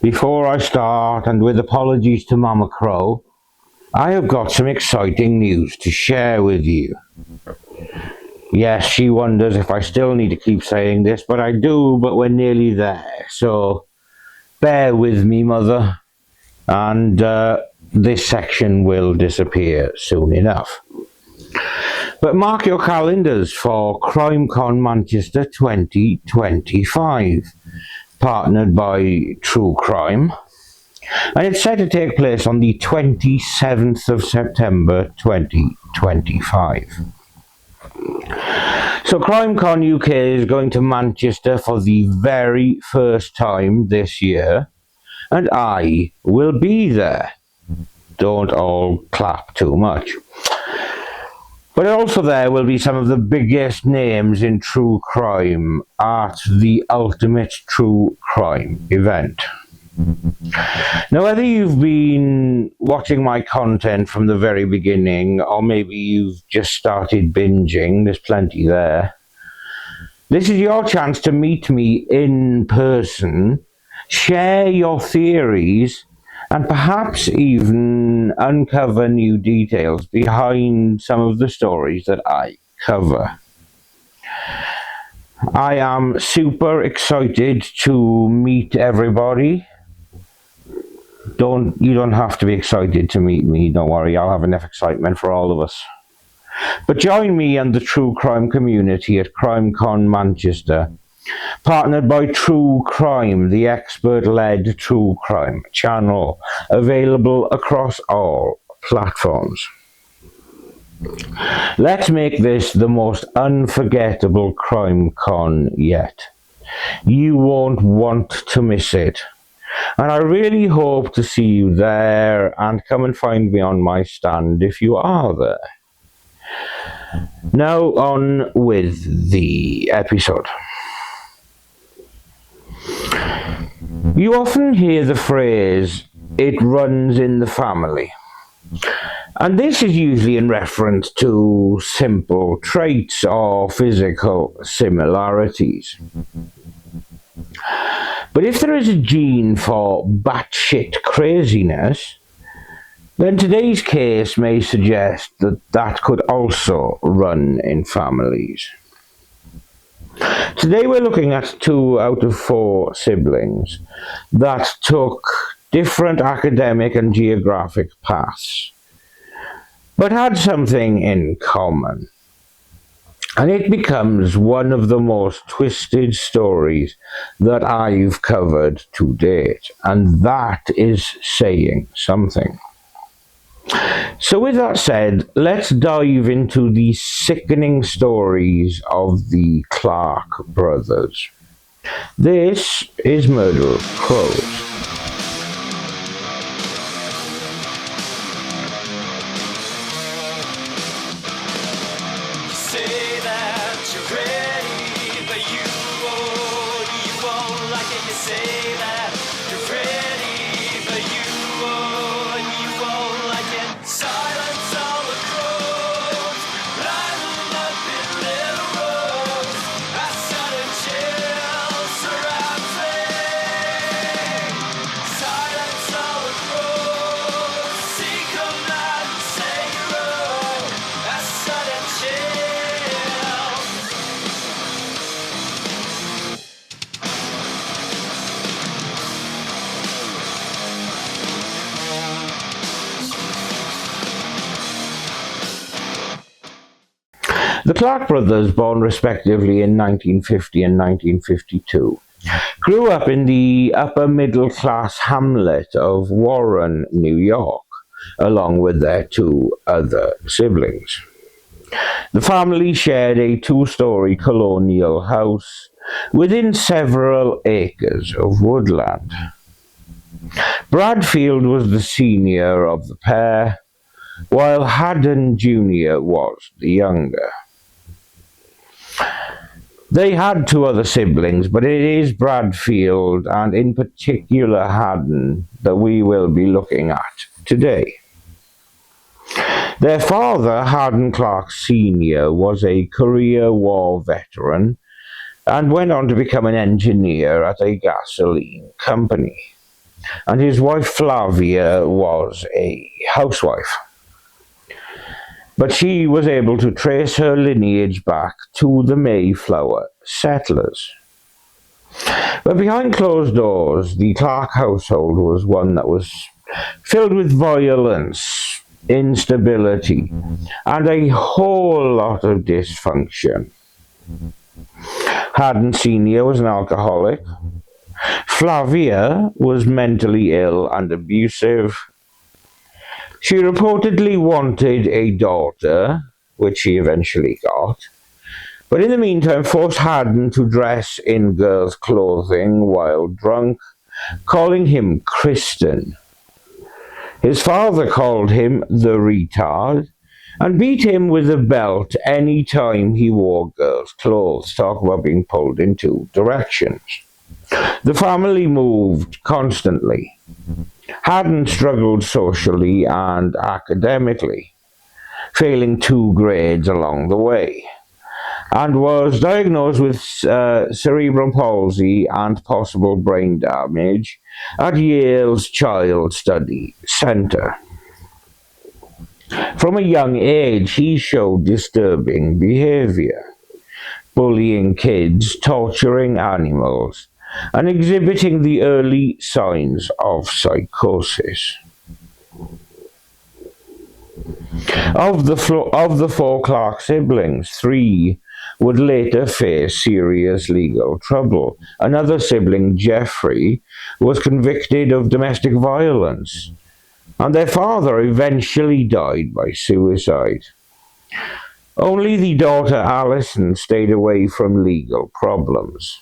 Before I start, and with apologies to Mama Crow, I have got some exciting news to share with you. Yes, she wonders if I still need to keep saying this, but I do, but we're nearly there, so bear with me, Mother, and this section will disappear soon enough. But mark your calendars for CrimeCon Manchester 2025, partnered by True Crime, and it's set to take place on the 27th of September 2025. So CrimeCon UK is going to Manchester for the very first time this year, and I will be there. Don't all clap too much. But also there will be some of the biggest names in true crime at the ultimate true crime event. Now, whether you've been watching my content from the very beginning, or maybe you've just started binging, there's plenty there. This is your chance to meet me in person, share your theories, and perhaps even uncover new details behind some of the stories that I cover. I am super excited to meet everybody. You don't have to be excited to meet me, don't worry, I'll have enough excitement for all of us. But join me and the true crime community at CrimeCon Manchester, partnered by True Crime, the expert-led true crime channel, available across all platforms. Let's make this the most unforgettable CrimeCon yet. You won't want to miss it. And I really hope to see you there, and come and find me on my stand if you are there. Now on with the episode. You often hear the phrase, "it runs in the family." And this is usually in reference to simple traits or physical similarities. But if there is a gene for batshit craziness, then today's case may suggest that that could also run in families. Today we're looking at 2 out of 4 siblings that took different academic and geographic paths, but had something in common. And it becomes one of the most twisted stories that I've covered to date, and that is saying something. So with that said, let's dive into the sickening stories of the Clark brothers. This is Murder Crows. The Clark brothers, born respectively in 1950 and 1952, grew up in the upper-middle-class hamlet of Warren, New York, along with their 2 other siblings. The family shared a 2-story colonial house within several acres of woodland. Bradfield was the senior of the pair, while Haddon Jr. was the younger. They had 2 other siblings, but it is Bradfield, and in particular Haddon, that we will be looking at today. Their father, Haddon Clark Sr., was a Korea War veteran and went on to become an engineer at a gasoline company. and his wife Flavia was a housewife. But she was able to trace her lineage back to the Mayflower settlers. But behind closed doors, the Clark household was one that was filled with violence, instability, and a whole lot of dysfunction. Haddon Sr. was an alcoholic. Flavia was mentally ill and abusive. She reportedly wanted a daughter, which she eventually got, but in the meantime forced Haddon to dress in girls' clothing while drunk, calling him Kristen. His father called him the retard and beat him with a belt any time he wore girls' clothes. Talk about being pulled in two directions. The family moved constantly. Haddon struggled socially and academically, failing 2 grades along the way, and was diagnosed with cerebral palsy and possible brain damage at Yale's Child Study Center. From a young age, he showed disturbing behavior, bullying kids, torturing animals, and exhibiting the early signs of psychosis. Of the 4 Clark siblings, 3 would later face serious legal trouble. Another sibling, Jeffrey, was convicted of domestic violence, and their father eventually died by suicide. Only the daughter Allison stayed away from legal problems.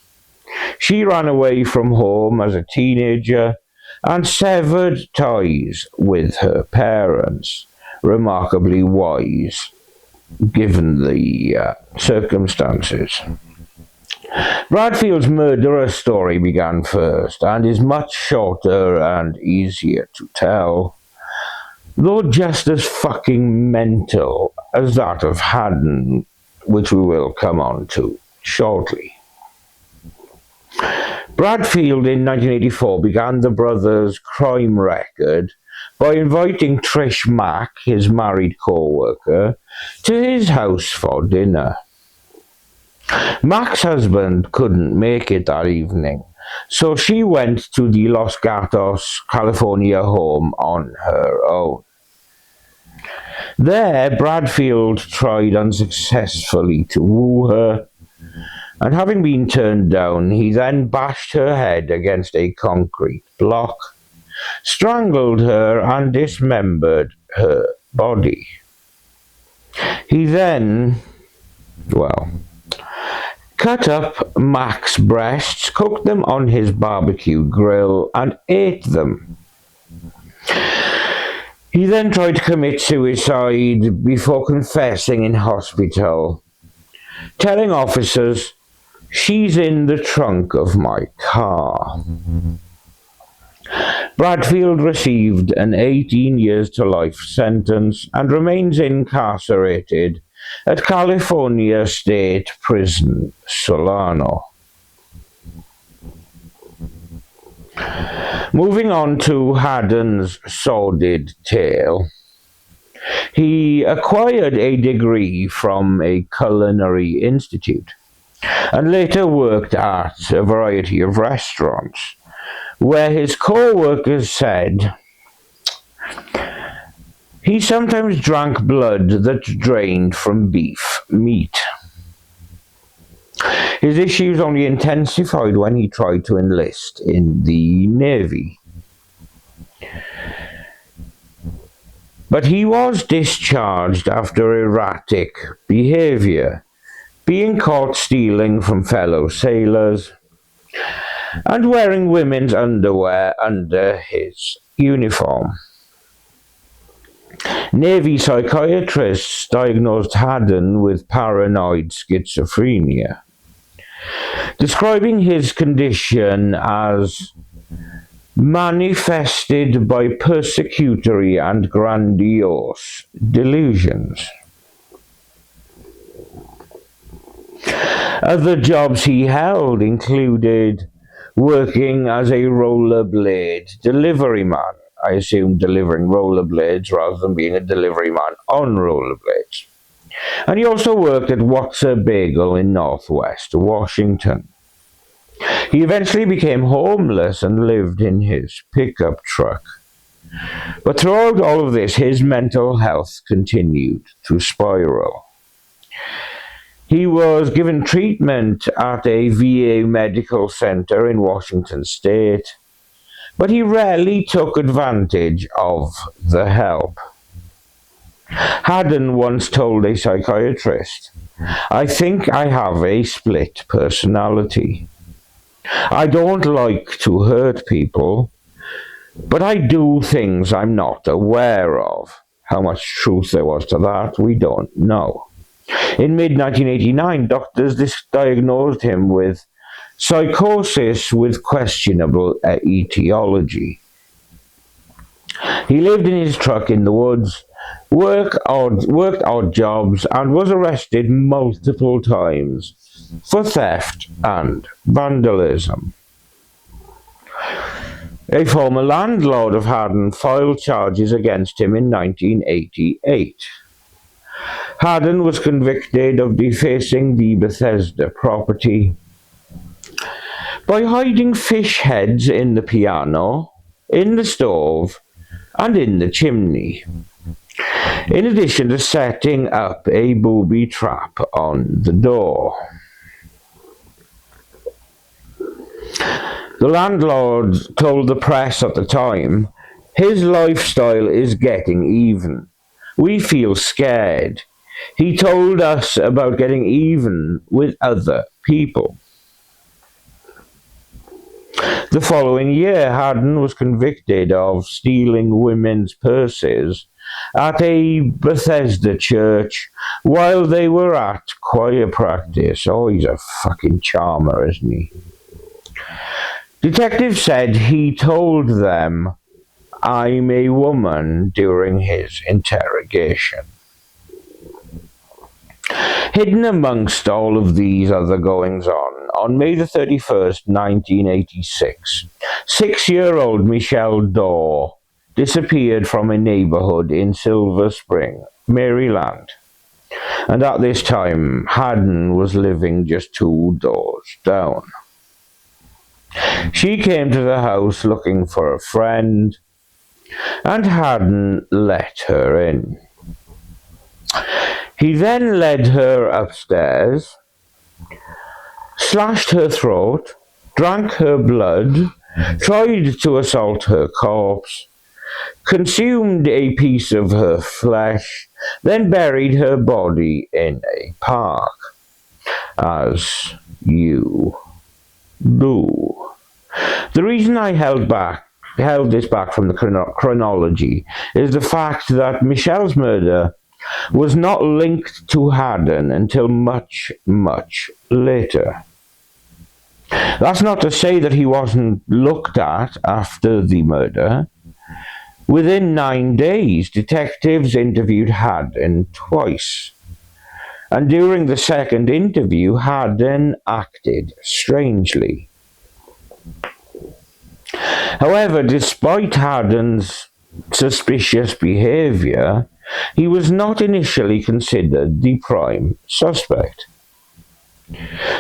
She ran away from home as a teenager and severed ties with her parents. Remarkably wise, given the circumstances. Bradfield's murderer story began first and is much shorter and easier to tell, though just as fucking mental as that of Haddon, which we will come on to shortly. Bradfield in 1984 began the brothers' crime record by inviting Trish Mack, his married co-worker, to his house for dinner. Mack's husband couldn't make it that evening, so she went to the Los Gatos, California home on her own. There, Bradfield tried unsuccessfully to woo her, and having been turned down, he then bashed her head against a concrete block, strangled her, and dismembered her body. He then, cut up Mack's breasts, cooked them on his barbecue grill, and ate them. He then tried to commit suicide before confessing in hospital, telling officers, "She's in the trunk of my car." Bradfield received an 18 years to life sentence and remains incarcerated at California State Prison, Solano. Moving on to Haddon's sordid tale. He acquired a degree from a culinary institute and later worked at a variety of restaurants, where his co-workers said he sometimes drank blood that drained from beef meat. His issues only intensified when he tried to enlist in the Navy. But he was discharged after erratic behavior, being caught stealing from fellow sailors and wearing women's underwear under his uniform. Navy psychiatrists diagnosed Haddon with paranoid schizophrenia, describing his condition as manifested by persecutory and grandiose delusions. Other jobs he held included working as a rollerblade delivery man. I assume delivering rollerblades rather than being a delivery man on rollerblades. And he also worked at What's a Bagel in Northwest Washington. He eventually became homeless and lived in his pickup truck. But throughout all of this, his mental health continued to spiral. He was given treatment at a VA medical center in Washington state, but he rarely took advantage of the help. Haddon once told a psychiatrist, "I think I have a split personality. I don't like to hurt people, but I do things I'm not aware of." How much truth there was to that, we don't know. In mid-1989, doctors diagnosed him with psychosis with questionable etiology. He lived in his truck in the woods, worked odd jobs, and was arrested multiple times for theft and vandalism. A former landlord of Haddon filed charges against him in 1988. Haddon was convicted of defacing the Bethesda property by hiding fish heads in the piano, in the stove, and in the chimney, in addition to setting up a booby trap on the door. The landlord told the press at the time, "His lifestyle is getting even. We feel scared. He told us about getting even with other people." The following year, Haddon was convicted of stealing women's purses at a Bethesda church while they were at choir practice. Oh, he's a fucking charmer, isn't he? Detectives said he told them, "I'm a woman," during his interrogation. Hidden amongst all of these other goings-on May the 31st, 1986, 6-year-old Michelle Dorr disappeared from a neighborhood in Silver Spring, Maryland. And at this time, Haddon was living just 2 doors down. She came to the house looking for a friend, and Haddon let her in. He then led her upstairs, slashed her throat, drank her blood, tried to assault her corpse, consumed a piece of her flesh, then buried her body in a park, as you do. The reason I held this back from the chronology is the fact that Michelle's murder was not linked to Haddon until much, much later. That's not to say that he wasn't looked at after the murder. Within 9 days, detectives interviewed Haddon twice. And during the second interview, Haddon acted strangely. However, despite Haddon's suspicious behavior, he was not initially considered the prime suspect.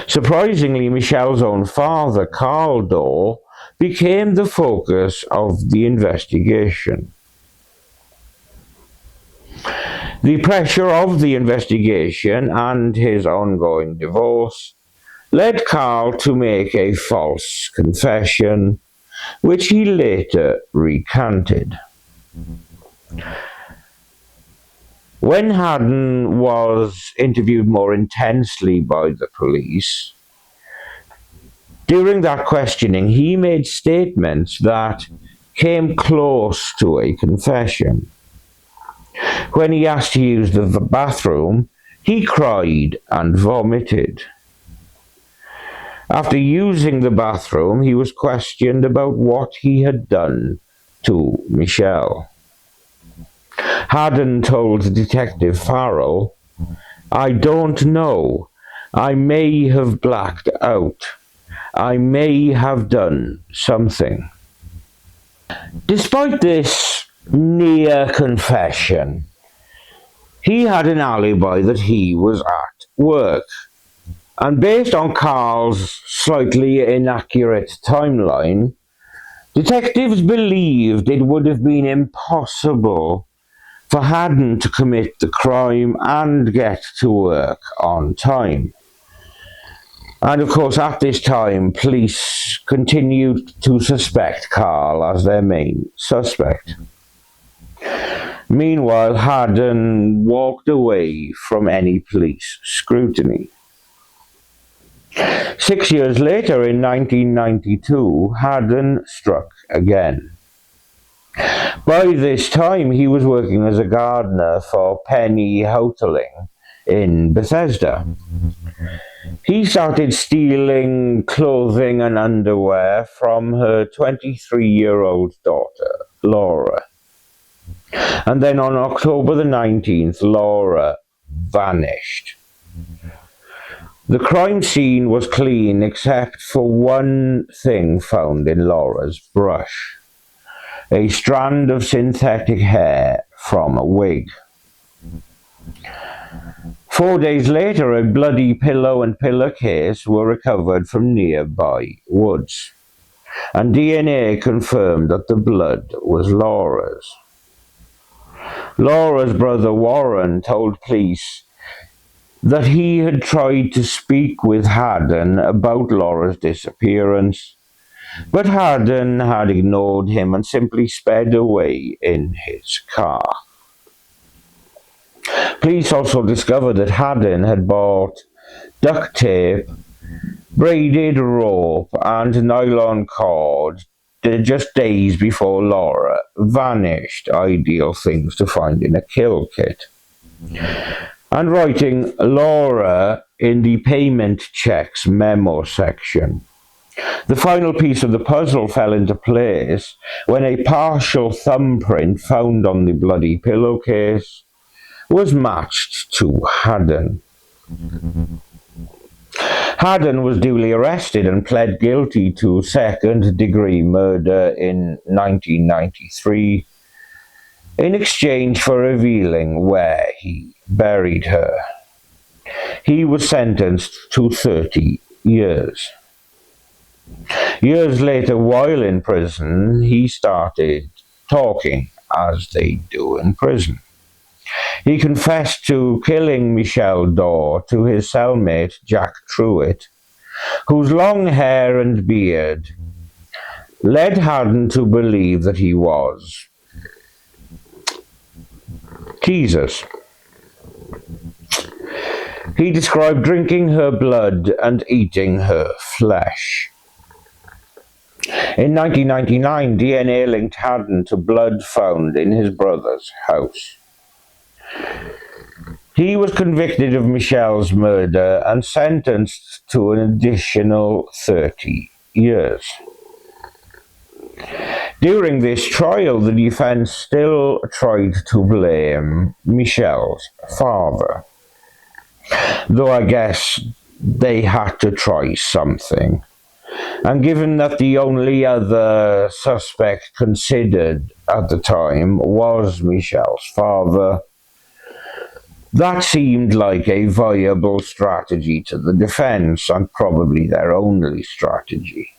Surprisingly, Michelle's own father, Carl Dorr, became the focus of the investigation. The pressure of the investigation and his ongoing divorce led Carl to make a false confession, which he later recanted. When Haddon was interviewed more intensely by the police, during that questioning, he made statements that came close to a confession. When he asked to use the bathroom, he cried and vomited. After using the bathroom, he was questioned about what he had done to Michelle. Haddon told Detective Farrell, "I don't know. I may have blacked out. I may have done something. Despite this near confession, he had an alibi that he was at work. And based on Carl's slightly inaccurate timeline, detectives believed it would have been impossible for Haddon to commit the crime and get to work on time. And of course, at this time, police continued to suspect Carl as their main suspect. Meanwhile, Haddon walked away from any police scrutiny. 6 years later, in 1992, Haddon struck again. By this time, he was working as a gardener for Penny Hoteling in Bethesda. He started stealing clothing and underwear from her 23-year-old daughter, Laura. And then on October the 19th, Laura vanished. The crime scene was clean except for one thing found in Laura's brush: a strand of synthetic hair from a wig. 4 days later, a bloody pillow and pillowcase were recovered from nearby woods, and DNA confirmed that the blood was Laura's. Laura's brother Warren told police that he had tried to speak with Haddon about Laura's disappearance, but Haddon had ignored him and simply sped away in his car. Police also discovered that Haddon had bought duct tape, braided rope, and nylon cord just days before Laura vanished, ideal things to find in a kill kit. And writing Laura in the payment checks memo section. The final piece of the puzzle fell into place when a partial thumbprint found on the bloody pillowcase was matched to Haddon. Haddon was duly arrested and pled guilty to second-degree murder in 1993 in exchange for revealing where he buried her. He was sentenced to 30 years. Years later, while in prison, he started talking, as they do in prison. He confessed to killing Michelle Dore to his cellmate Jack Truitt, whose long hair and beard led Haddon to believe that he was Jesus. He described drinking her blood and eating her flesh. In 1999, DNA linked Haddon to blood found in his brother's house. He was convicted of Michelle's murder and sentenced to an additional 30 years. During this trial, the defense still tried to blame Michelle's father, though I guess they had to try something. And given that the only other suspect considered at the time was Michelle's father, that seemed like a viable strategy to the defense, and probably their only strategy.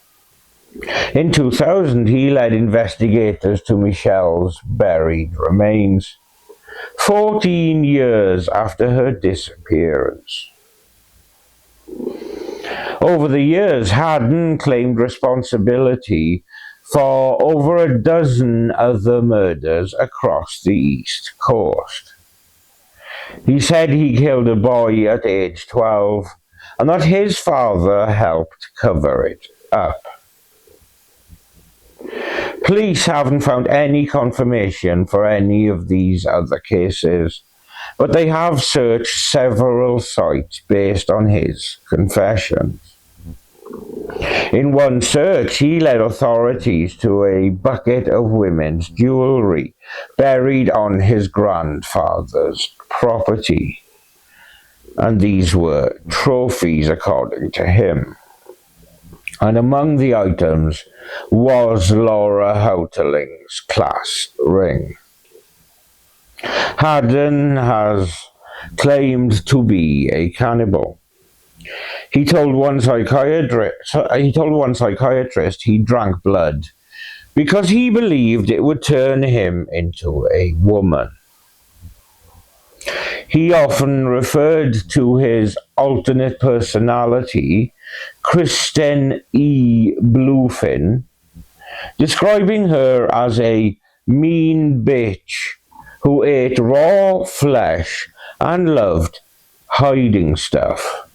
In 2000, he led investigators to Michelle's buried remains, 14 years after her disappearance. Over the years, Haddon claimed responsibility for over a dozen other murders across the East Coast. He said he killed a boy at age 12 and that his father helped cover it up. Police haven't found any confirmation for any of these other cases, but they have searched several sites based on his confessions. In one search, he led authorities to a bucket of women's jewelry buried on his grandfather's property, and these were trophies according to him. and among the items was Laura Houghtling's class ring. Haddon has claimed to be a cannibal. He told one psychiatrist he drank blood because he believed it would turn him into a woman. He often referred to his alternate personality, Kristen E. Bluefin, describing her as a mean bitch who ate raw flesh and loved hiding stuff.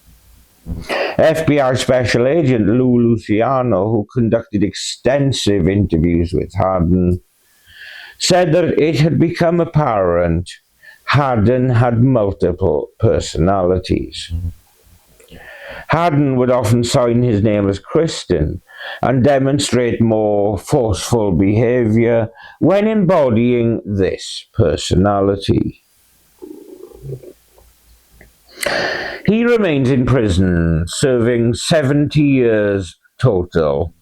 FBI Special Agent Lou Luciano, who conducted extensive interviews with Haddon, said that it had become apparent Haddon had multiple personalities. Haddon would often sign his name as Kristen and demonstrate more forceful behavior when embodying this personality. He remains in prison, serving 70 years total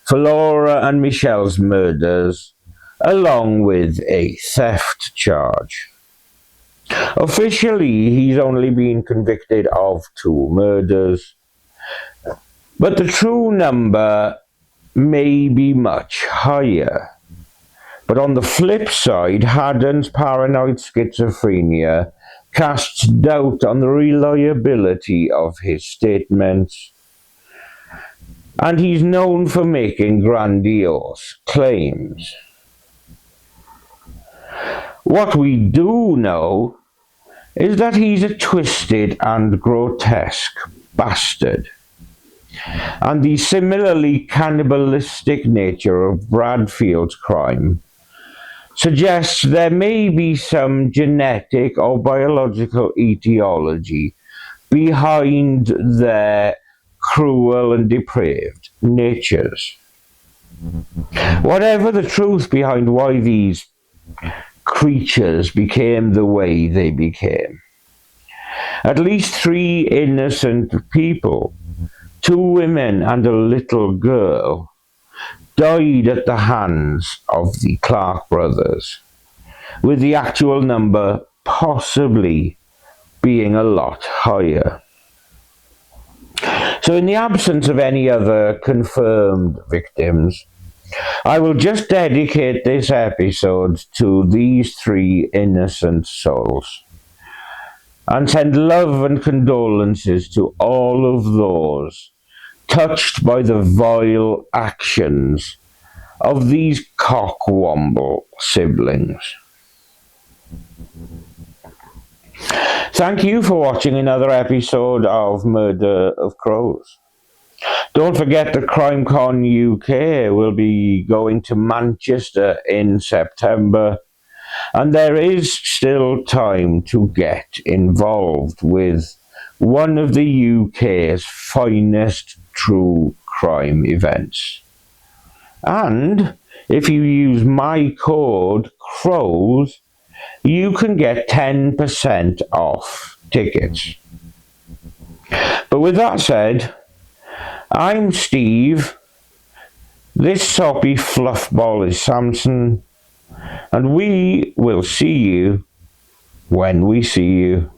for Laura and Michelle's murders, along with a theft charge. Officially, he's only been convicted of 2 murders, but the true number may be much higher. But on the flip side, Haddon's paranoid schizophrenia casts doubt on the reliability of his statements, and he's known for making grandiose claims. What we do know is that he's a twisted and grotesque bastard, and the similarly cannibalistic nature of Bradfield's crime suggests there may be some genetic or biological etiology behind their cruel and depraved natures. Whatever the truth behind why these creatures became the way they became, at least 3 innocent people, 2 women and a little girl, died at the hands of the Clark brothers, with the actual number possibly being a lot higher. So in the absence of any other confirmed victims, I will just dedicate this episode to these 3 innocent souls, and send love and condolences to all of those touched by the vile actions of these cockwomble siblings. Thank you for watching another episode of Murder of Crows. Don't forget that CrimeCon UK will be going to Manchester in September, and there is still time to get involved with one of the UK's finest true crime events. And if you use my code CROWS, you can get 10% off tickets. But with that said, I'm Steve, this soppy fluffball is Samson, and we will see you when we see you.